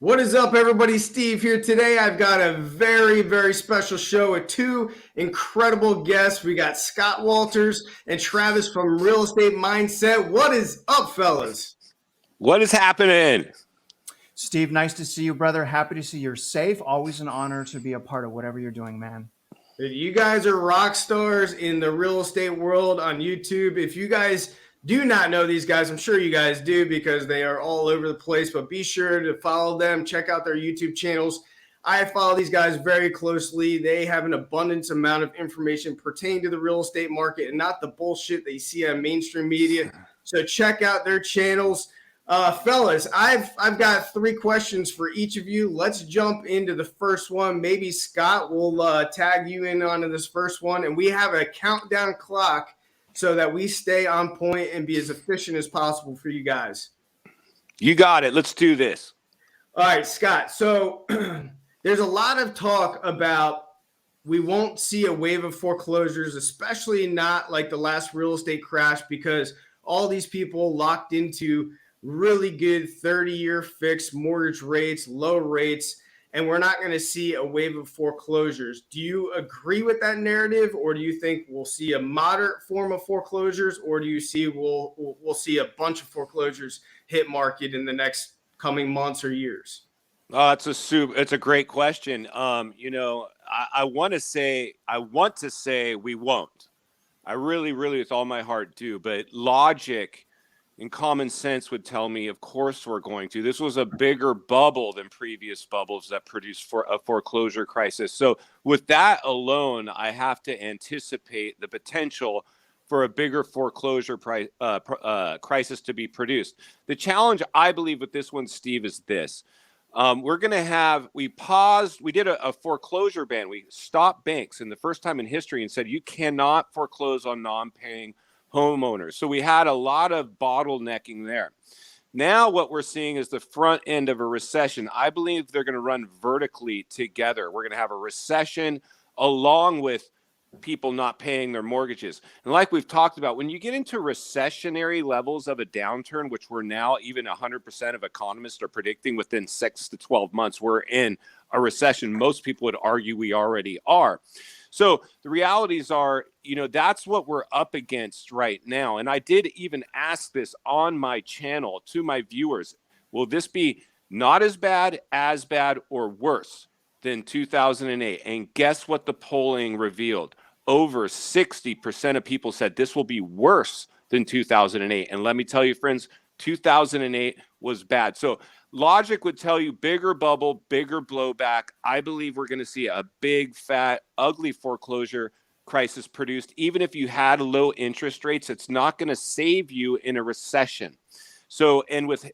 What is up, everybody? Steve here. Today I've got a very, very special show with two incredible guests. We got Scott Walters and Travis from Real Estate Mindset. What is up, fellas? What is happening? Steve, nice to see you, brother. Happy to see you're safe. Always an honor to be a part of whatever you're doing, man. You guys are rock stars in the real estate world on YouTube. If you guys do not know these guys, I'm sure you guys do because they are all over the place, but be sure to follow them. Check out their YouTube channels. I follow these guys very closely. They have an abundance amount of information pertaining to the real estate market and not the bullshit that you see on mainstream media. So check out their channels. Fellas, I've got three questions for each of you. Let's jump into the first one. Maybe Scott will tag you in onto this first one, and we have a countdown clock so that we stay on point and be as efficient as possible for you guys. You got it. Let's do this. All right, Scott. So there's a lot of talk about we won't see a wave of foreclosures, especially not like the last real estate crash, because all these people locked into really good 30-year fixed mortgage rates, low rates, and we're not going to see a wave of foreclosures. Do you agree with that narrative, or do you think we'll see a moderate form of foreclosures, or do you see we'll see a bunch of foreclosures hit market in the next coming months or years? Oh, it's a great question. I want to say we won't. I really, with all my heart do, but logic and common sense would tell me, of course we're going to. This was a bigger bubble than previous bubbles that produced a foreclosure crisis. So with that alone, I have to anticipate the potential for a bigger foreclosure crisis to be produced. The challenge, I believe, with this one, Steve, is this. We did a foreclosure ban. We stopped banks in the first time in history and said, you cannot foreclose on non-paying homeowners. So we had a lot of bottlenecking there. Now what we're seeing is the front end of a recession. I believe they're going to run vertically together. We're going to have a recession along with people not paying their mortgages. And like we've talked about, when you get into recessionary levels of a downturn, which we're now even 100% of economists are predicting within 6 to 12 months, we're in a recession. Most people would argue we already are. So the realities are, that's what we're up against right now. And I did even ask this on my channel to my viewers. Will this be not as bad, or worse than 2008? And guess what the polling revealed? Over 60% of people said this will be worse than 2008. And let me tell you, friends, 2008 was bad. So logic would tell you bigger bubble, bigger blowback. I believe we're going to see a big, fat, ugly foreclosure crisis produced. Even if you had low interest rates, it's not going to save you in a recession. So, and with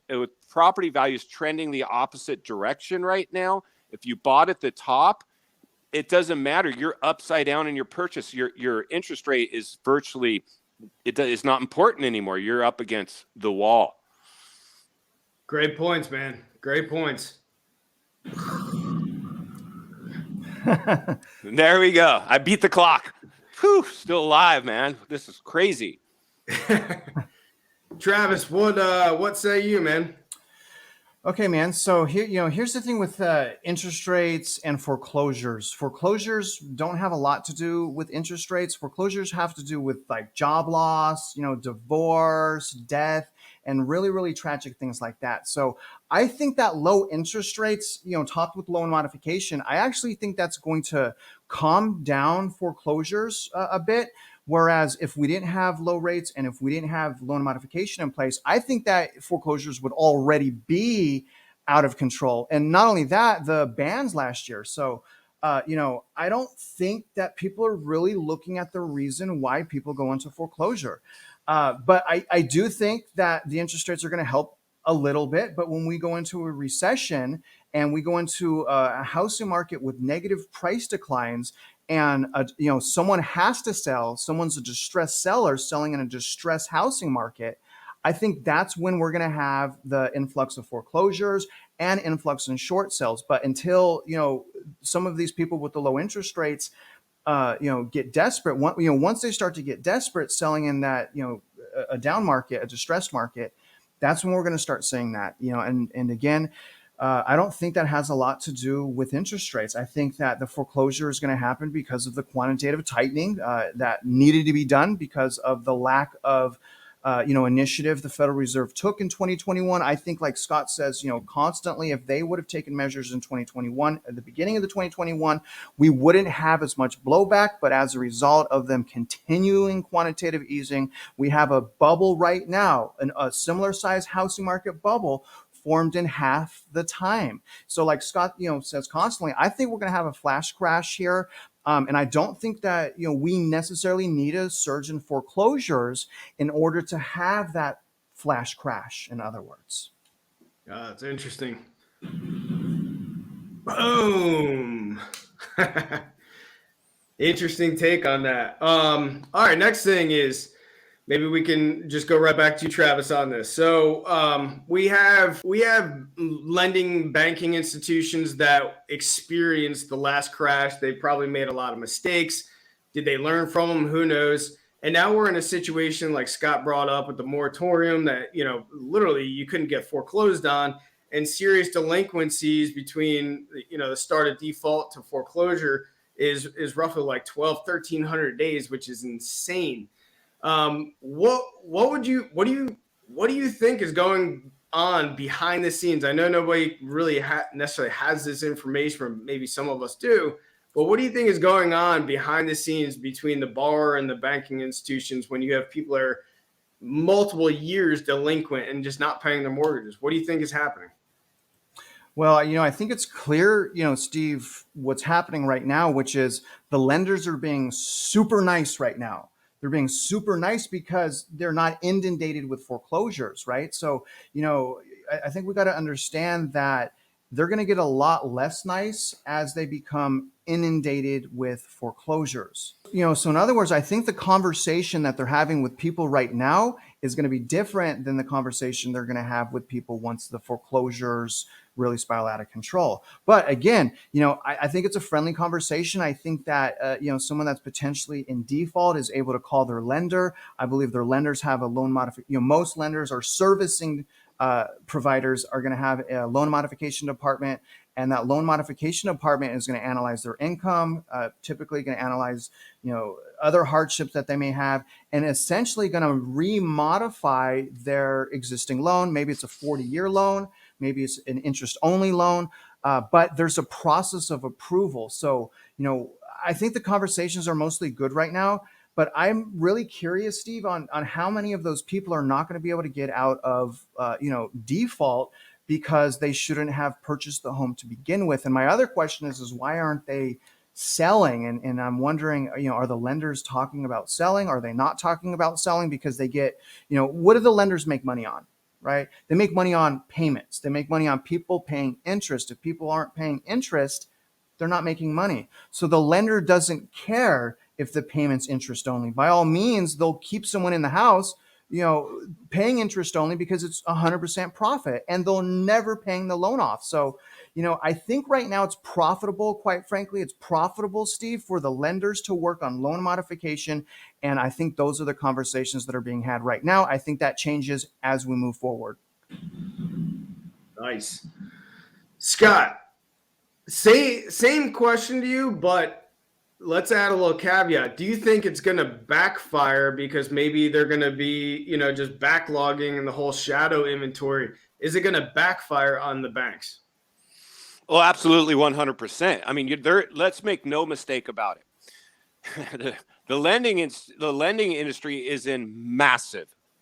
property values trending the opposite direction right now, if you bought at the top, it doesn't matter. You're upside down in your purchase. Your interest rate is virtually, it's not important anymore. You're up against the wall. Great points, man. Great points. There we go. I beat the clock. Whew, still alive, man. This is crazy. Travis, what say you, man? Okay, man. So here's the thing with interest rates and foreclosures. Foreclosures don't have a lot to do with interest rates. Foreclosures have to do with like job loss, divorce, death, and really, really tragic things like that. So I think that low interest rates, topped with loan modification, I actually think that's going to calm down foreclosures a bit. Whereas if we didn't have low rates and if we didn't have loan modification in place, I think that foreclosures would already be out of control. And not only that, the bans last year. So, I don't think that people are really looking at the reason why people go into foreclosure. But I do think that the interest rates are going to help a little bit. But when we go into a recession and we go into a housing market with negative price declines, and someone has to sell, someone's a distressed seller selling in a distressed housing market, I think that's when we're going to have the influx of foreclosures and influx in short sales. But until some of these people with the low interest rates get desperate, once they start to get desperate selling in that a down market, a distressed market, that's when we're going to start seeing that. And again, I don't think that has a lot to do with interest rates. I think that the foreclosure is going to happen because of the quantitative tightening that needed to be done because of the lack of initiative the Federal Reserve took in 2021. I think, like Scott says, constantly, if they would have taken measures in 2021, at the beginning of the 2021, we wouldn't have as much blowback. But as a result of them continuing quantitative easing, we have a bubble right now, a similar size housing market bubble formed in half the time. So like Scott, says constantly, I think we're going to have a flash crash here. And I don't think that, we necessarily need a surge in foreclosures in order to have that flash crash, in other words. That's interesting. Boom. Interesting take on that. All right, next thing is, maybe we can just go right back to you, Travis, on this. So we have lending banking institutions that experienced the last crash. They probably made a lot of mistakes. Did they learn from them? Who knows? And now we're in a situation like Scott brought up with the moratorium that, literally you couldn't get foreclosed on, and serious delinquencies between, the start of default to foreclosure is roughly like 1,300 days, which is insane. What do you think is going on behind the scenes? I know nobody really necessarily has this information, or maybe some of us do, but what do you think is going on behind the scenes between the borrower and the banking institutions when you have people that are multiple years delinquent and just not paying their mortgages? What do you think is happening? Well, I think it's clear, Steve, what's happening right now, which is the lenders are being super nice right now. They're being super nice because they're not inundated with foreclosures, right? So, I think we got to understand that they're going to get a lot less nice as they become inundated with foreclosures. So in other words, I think the conversation that they're having with people right now is going to be different than the conversation they're going to have with people once the foreclosures really spiral out of control. But again, I think it's a friendly conversation. I think that, someone that's potentially in default is able to call their lender. I believe their lenders have a loan modification. Most lenders are servicing providers are going to have a loan modification department, and that loan modification department is going to analyze their income, typically going to analyze, other hardships that they may have, and essentially going to remodify their existing loan. Maybe it's a 40-year loan, maybe it's an interest-only loan, but there's a process of approval. So, I think the conversations are mostly good right now. But I'm really curious, Steve, on how many of those people are not going to be able to get out of, default because they shouldn't have purchased the home to begin with. And my other question is why aren't they selling? And I'm wondering, are the lenders talking about selling? Are they not talking about selling because they get, what do the lenders make money on? Right? They make money on payments. They make money on people paying interest. If people aren't paying interest, they're not making money. So the lender doesn't care if the payment's interest only. By all means, they'll keep someone in the house, paying interest only because it's 100% profit, and they'll never paying the loan off. So, I think right now it's profitable. Quite frankly, it's profitable, Steve, for the lenders to work on loan modification. And I think those are the conversations that are being had right now. I think that changes as we move forward. Nice. Scott, same question to you, but let's add a little caveat. Do you think it's going to backfire because maybe they're going to be, just backlogging and the whole shadow inventory? Is it going to backfire on the banks? Oh, absolutely, 100%. I mean, let's make no mistake about it. The lending industry is in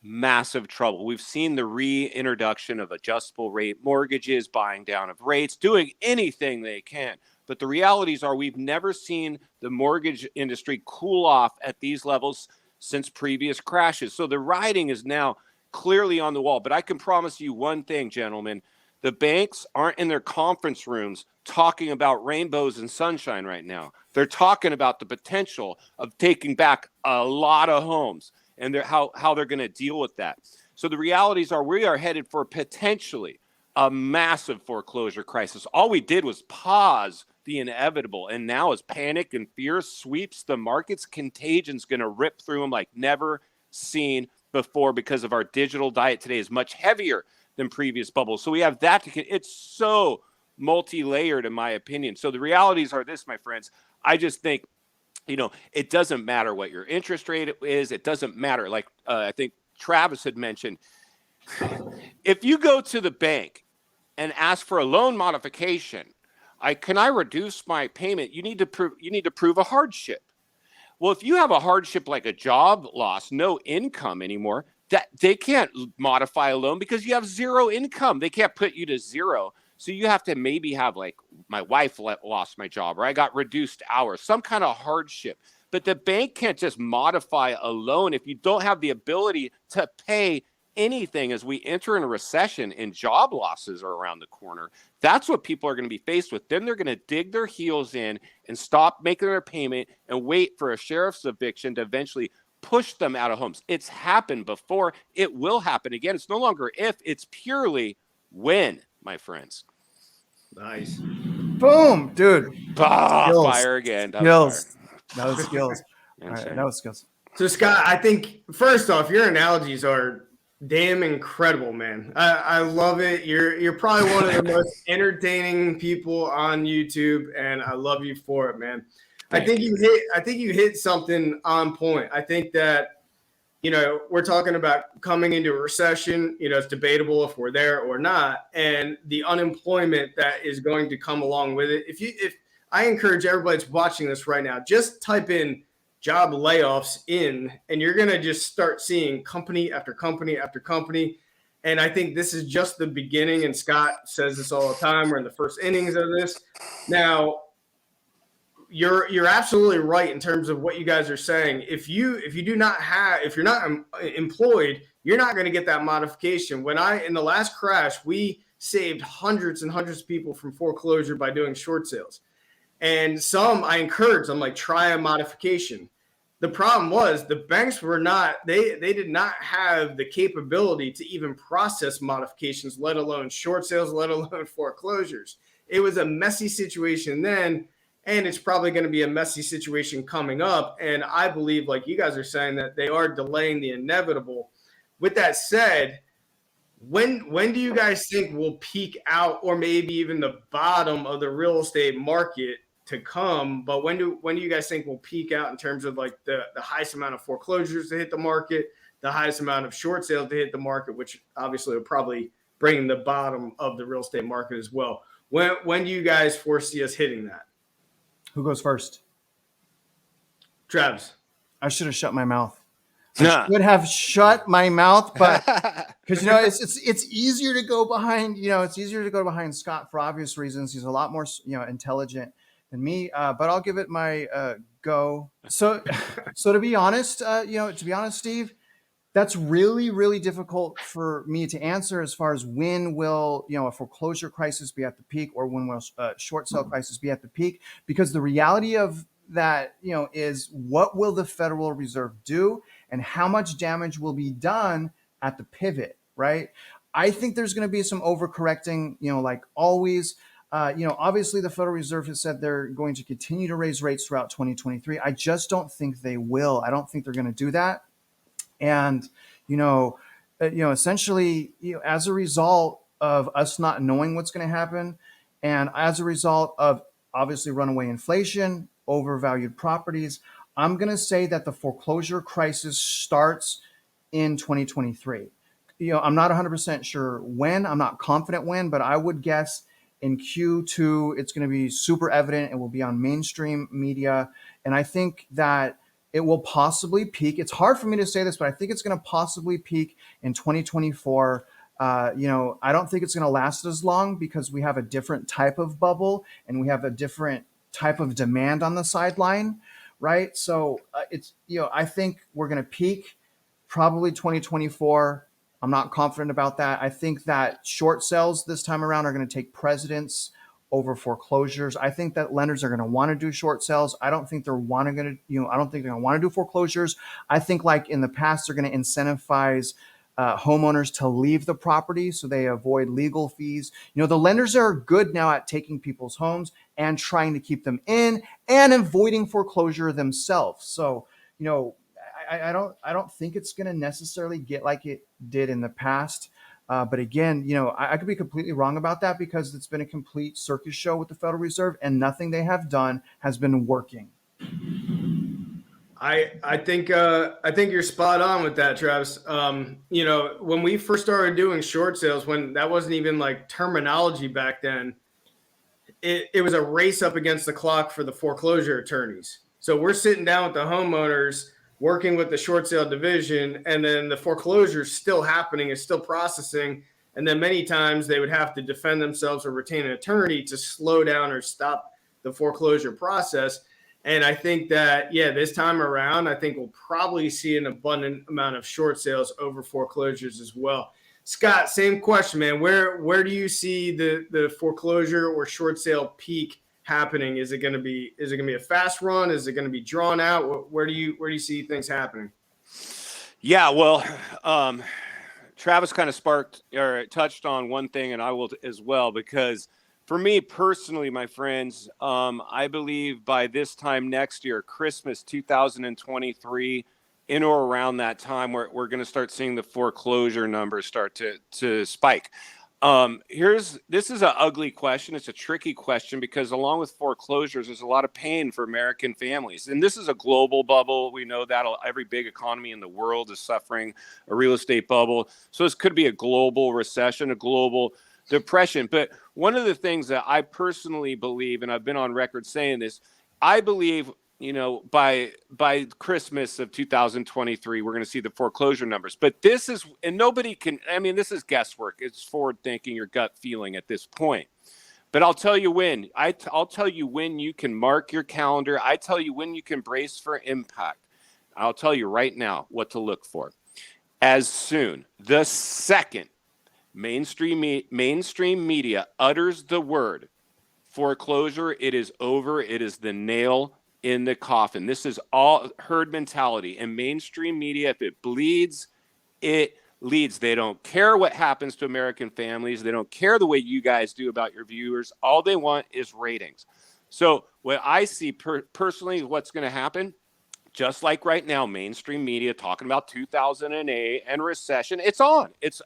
massive trouble. We've seen the reintroduction of adjustable rate mortgages, buying down of rates, doing anything they can. But the realities are we've never seen the mortgage industry cool off at these levels since previous crashes. So the writing is now clearly on the wall. But I can promise you one thing, gentlemen. The banks aren't in their conference rooms talking about rainbows and sunshine right now. They're talking about the potential of taking back a lot of homes and how they're going to deal with that. So the realities are we are headed for potentially a massive foreclosure crisis. All we did was pause the inevitable. And now as panic and fear sweeps the markets, contagion's going to rip through them like never seen before because of our digital diet today is much heavier than previous bubbles. So we have that it's so multi-layered in my opinion. So the realities are this, my friends. I just think, it doesn't matter what your interest rate is. It doesn't matter. Like I think Travis had mentioned, if you go to the bank and ask for a loan modification, can I reduce my payment? You need to prove a hardship. Well, if you have a hardship like a job loss, no income anymore, that they can't modify a loan because you have zero income. They can't put you to zero. So you have to maybe have, like, my wife lost my job, or I got reduced hours, some kind of hardship. But the bank can't just modify a loan if you don't have the ability to pay anything as we enter in a recession and job losses are around the corner. That's what people are going to be faced with. Then they're going to dig their heels in and stop making their payment and wait for a sheriff's eviction to eventually push them out of homes. It's happened before. It will happen again. It's no longer if, it's purely when, my friends. Nice. Boom, dude. Skills. Fire again. Skills. That was skills. All right, Insane. that was skills. So, Scott, I think first off, your analogies are damn incredible, man. I love it. You're probably one of the most entertaining people on YouTube, and I love you for it, man. I think you hit something on point. I think that, we're talking about coming into a recession. It's debatable if we're there or not, and the unemployment that is going to come along with it. If I encourage everybody that's watching this right now, just type in job layoffs and you're going to just start seeing company after company after company. And I think this is just the beginning. And Scott says this all the time. We're in the first innings of this. Now, you're absolutely right in terms of what you guys are saying. If you're not employed, you're not going to get that modification. In the last crash, we saved hundreds and hundreds of people from foreclosure by doing short sales. And I encouraged them, like, try a modification. The problem was the banks they did not have the capability to even process modifications, let alone short sales, let alone foreclosures. It was a messy situation then, and it's probably going to be a messy situation coming up. And I believe, like you guys are saying, that they are delaying the inevitable. With that said, when do you guys think we'll peak out, or maybe even the bottom of the real estate market to come? But when do you guys think we'll peak out in terms of, like, the highest amount of foreclosures to hit the market, the highest amount of short sales to hit the market, which obviously will probably bring the bottom of the real estate market as well? When do you guys foresee us hitting that? Who goes first? Travis. I should have shut my mouth. I would have shut my mouth, but because it's easier to go behind. It's easier to go behind Scott for obvious reasons. He's a lot more intelligent than me. But I'll give it my go. So to be honest, Steve, that's really, really difficult for me to answer as far as when will a foreclosure crisis be at the peak, or when will a short sale crisis be at the peak? Because the reality of that is, what will the Federal Reserve do, and how much damage will be done at the pivot, right? I think there's going to be some overcorrecting, like always. Obviously the Federal Reserve has said they're going to continue to raise rates throughout 2023. I just don't think they will. I don't think they're going to do that. And, essentially, as a result of us not knowing what's going to happen, and as a result of obviously runaway inflation, overvalued properties, I'm going to say that the foreclosure crisis starts in 2023. I'm not 100% sure when. I'm not confident when, but I would guess in Q2, it's going to be super evident. It will be on mainstream media. And I think that it will possibly peak. It's hard for me to say this, but I think it's going to possibly peak in 2024. I don't think it's going to last as long, because we have a different type of bubble and we have a different type of demand on the sideline, right? So I think we're going to peak probably 2024. I'm not confident about that. I think that short sales this time around are going to take precedence over foreclosures. I think that lenders are going to want to do short sales. I don't think they're going to want to do foreclosures. I think, like in the past, they're going to incentivize homeowners to leave the property so they avoid legal fees. The lenders are good now at taking people's homes and trying to keep them in and avoiding foreclosure themselves. So, I don't think it's going to necessarily get like it did in the past. But again, I could be completely wrong about that because it's been a complete circus show with the Federal Reserve, and nothing they have done has been working. I think you're spot on with that, Travis. When we first started doing short sales, when that wasn't even like terminology back then, it was a race up against the clock for the foreclosure attorneys. So we're sitting down with the homeowners, working with the short sale division, and then the foreclosure is still happening, is still processing. And then many times they would have to defend themselves or retain an attorney to slow down or stop the foreclosure process. And I think that, this time around, I think we'll probably see an abundant amount of short sales over foreclosures as well. Scott, same question, man. Where do you see the foreclosure or short sale peak happening? Is it going to be a fast run? Is it going to be drawn out? Where do you see things happening? Yeah, well, Travis kind of sparked or touched on one thing, and I will as well, because for me personally, my friends, I believe by this time next year, Christmas 2023, in or around that time, we're going to start seeing the foreclosure numbers start to spike. This is an ugly question. It's a tricky question because along with foreclosures, there's a lot of pain for American families. And this is a global bubble. We know that every big economy in the world is suffering a real estate bubble. So this could be a global recession, a global depression. But one of the things that I personally believe, and I've been on record saying this, I believe, by Christmas of 2023, we're going to see the foreclosure numbers. But this is, and nobody can, this is guesswork. It's forward thinking, your gut feeling at this point. But I'll tell you when. I'll tell you when you can mark your calendar. I tell you when you can brace for impact. I'll tell you right now what to look for. As soon, the second mainstream media utters the word foreclosure, it is over. It is the nail in the coffin. This is all herd mentality. And mainstream media, if it bleeds, it leads. They don't care what happens to American families. They don't care the way you guys do about your viewers. All they want is ratings. So what I see personally, what's going to happen, just like right now, mainstream media talking about 2008 and recession, it's on. It's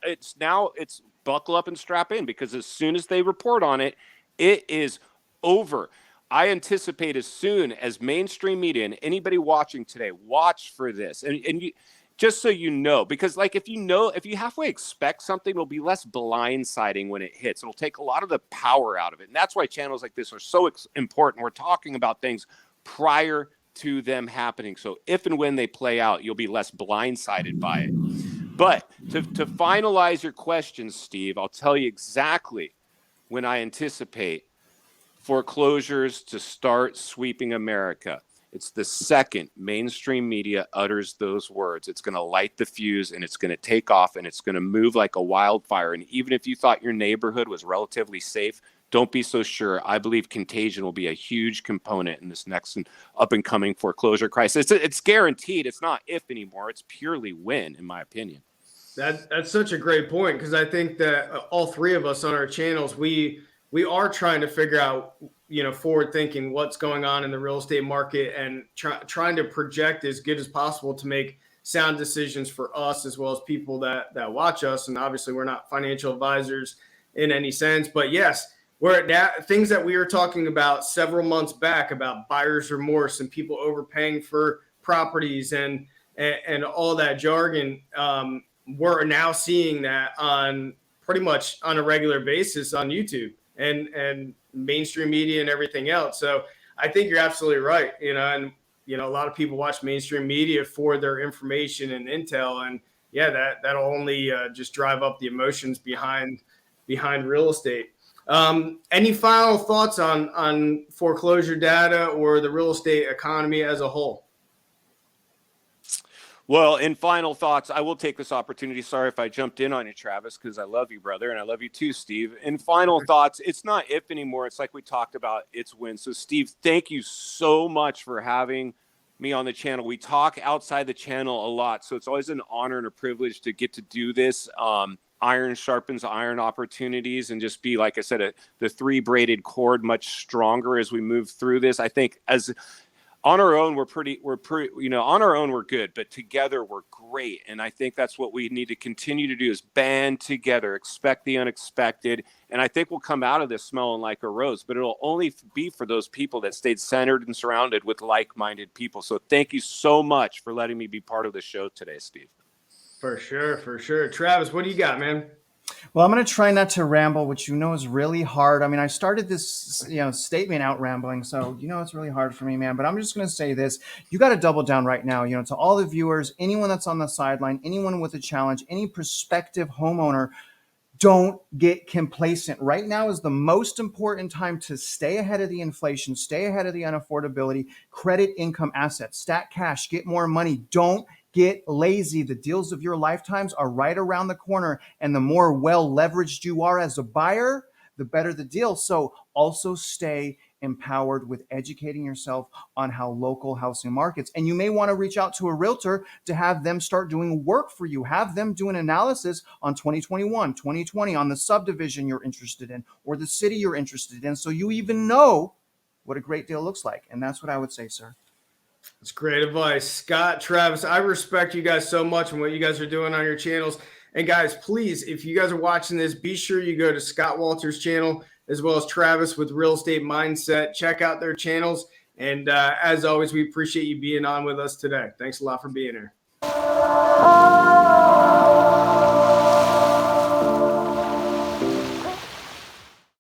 buckle up and strap in, because as soon as they report on it, it is over. I anticipate as soon as mainstream media and anybody watching today, watch for this. And you, just so you know, because like if you halfway expect something, it'll be less blindsiding when it hits. It'll take a lot of the power out of it. And that's why channels like this are so important. We're talking about things prior to them happening. So if and when they play out, you'll be less blindsided by it. But to finalize your question, Steve, I'll tell you exactly when I anticipate foreclosures to start sweeping America. It's the second mainstream media utters those words. It's going to light the fuse, and it's going to take off, and it's going to move like a wildfire. And even if you thought your neighborhood was relatively safe, don't be so sure. I believe contagion will be a huge component in this next up and coming foreclosure crisis. It's guaranteed. It's not if anymore. It's purely when, in my opinion. That's such a great point, because I think that all three of us on our channels, we are trying to figure out, forward thinking what's going on in the real estate market, and trying to project as good as possible to make sound decisions for us as well as people that watch us. And obviously we're not financial advisors in any sense, but yes, we're at things that we were talking about several months back about buyer's remorse and people overpaying for properties and all that jargon. We're now seeing that on pretty much on a regular basis on YouTube and mainstream media and everything else. So I think you're absolutely right. And a lot of people watch mainstream media for their information and intel, and that'll only just drive up the emotions behind real estate. Any final thoughts on foreclosure data or the real estate economy as a whole? Well, in final thoughts, I will take this opportunity. Sorry if I jumped in on you, Travis, because I love you, brother, and I love you too, Steve. In final thoughts, it's not if anymore. It's like we talked about, it's when. So, Steve, thank you so much for having me on the channel. We talk outside the channel a lot, so it's always an honor and a privilege to get to do this. Iron sharpens iron opportunities, and just be, like I said, the three braided cord much stronger as we move through this. I think on our own, we're pretty, on our own, we're good, but together we're great. And I think that's what we need to continue to do is band together, expect the unexpected. And I think we'll come out of this smelling like a rose, but it'll only be for those people that stayed centered and surrounded with like-minded people. So thank you so much for letting me be part of the show today, Steve. For sure. For sure. Travis, what do you got, man? Well, I'm going to try not to ramble, which is really hard. I mean, I started this, statement out rambling, so it's really hard for me, man. But I'm just going to say this: you got to double down right now. To all the viewers, anyone that's on the sideline, anyone with a challenge, any prospective homeowner, don't get complacent. Right now is the most important time to stay ahead of the inflation, stay ahead of the unaffordability, credit, income, assets, stack cash, get more money. Don't get lazy. The deals of your lifetimes are right around the corner. And the more well leveraged you are as a buyer, the better the deal. So also stay empowered with educating yourself on how local housing markets. And you may want to reach out to a realtor to have them start doing work for you. Have them do an analysis on 2021, 2020 on the subdivision you're interested in or the city you're interested in. So you even know what a great deal looks like. And that's what I would say, sir. That's great advice. Scott, Travis, I respect you guys so much and what you guys are doing on your channels. And guys, please, if you guys are watching this, be sure you go to Scott Walters' channel as well as Travis with Real Estate Mindset. Check out their channels. And as always, we appreciate you being on with us today. Thanks a lot for being here.